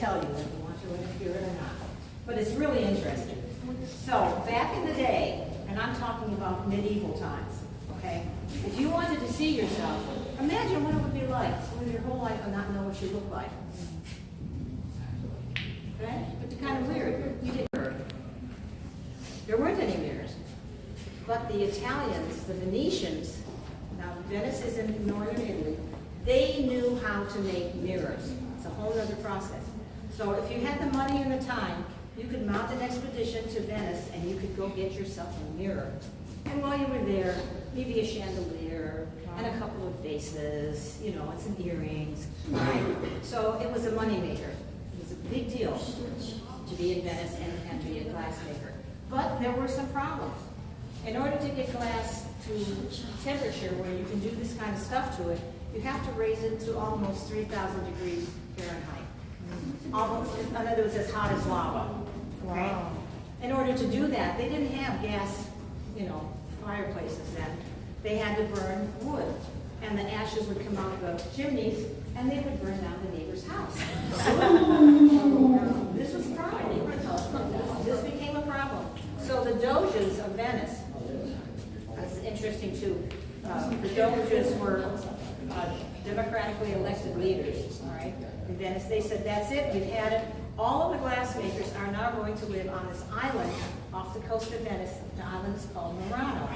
tell you if you want to hear it or not. But it's really interesting. So back in the day, and I'm talking about medieval times, okay? If you wanted to see yourself, imagine what it would be like to live your whole life and not know what you look like. Okay? It's kind of weird. You didn't. There weren't any mirrors. But the Italians, the Venetians, now Venice is in northern Italy, they knew how to make mirrors. It's a whole other process. So if you had the money and the time, you could mount an expedition to Venice and you could go get yourself a mirror. And while you were there, maybe a chandelier and a couple of vases, you know, and some earrings, right? So it was a moneymaker. It was a big deal to be in Venice and to be a glassmaker. But there were some problems. In order to get glass to temperature where you can do this kind of stuff to it, you have to raise it to almost 3,000 degrees Fahrenheit. Almost, in other words, as hot as lava. Okay? Wow. In order to do that, they didn't have gas, you know, fireplaces then. They had to burn wood. And the ashes would come out of the chimneys, and they would burn down the neighbor's house. This was a problem. This became a problem. So the Doges of Venice, that's interesting too. The Doges were democratically elected leaders, all right, in Venice. They said, that's it, we've had it. All of the glassmakers are now going to live on this island off the coast of Venice. The island is called Murano.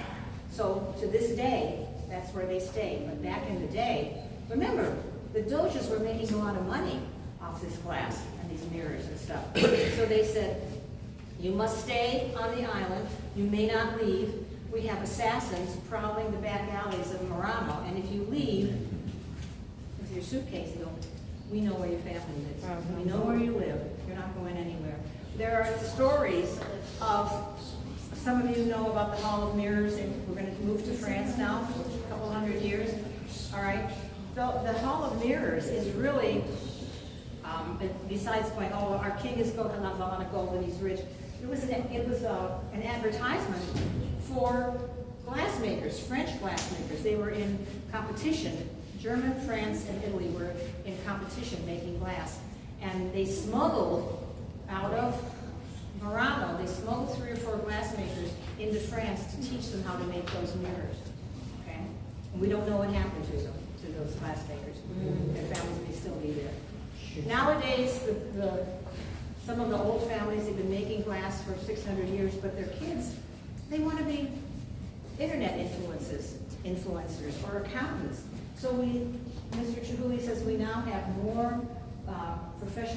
So to this day, that's where they stay. But back in the day, remember, the Doges were making a lot of money off this glass and these mirrors and stuff. So they said, you must stay on the island, you may not leave. We have assassins prowling the back alleys of Murano, and if you leave with your suitcase, you go, we know where your family lives. We know where you live. You're not going anywhere. There are stories of, some of you know about the Hall of Mirrors, and we're going to move to France now, a couple hundred years. All right. The Hall of Mirrors is really, besides going, oh, our king is gold, not a lot of gold, and he's rich. It was an advertisement for glassmakers, French glassmakers. They were in competition. German, France, and Italy were in competition making glass. And they smuggled out of Murano, they smuggled 3 or 4 glassmakers into France to teach them how to make those mirrors. Okay? And we don't know what happened to them, to those glassmakers. Their families may still be there. Nowadays, some of the old families have been making glass for 600 years, but their kids, they want to be internet influencers or accountants. So Mr. Chihuly says we now have more professional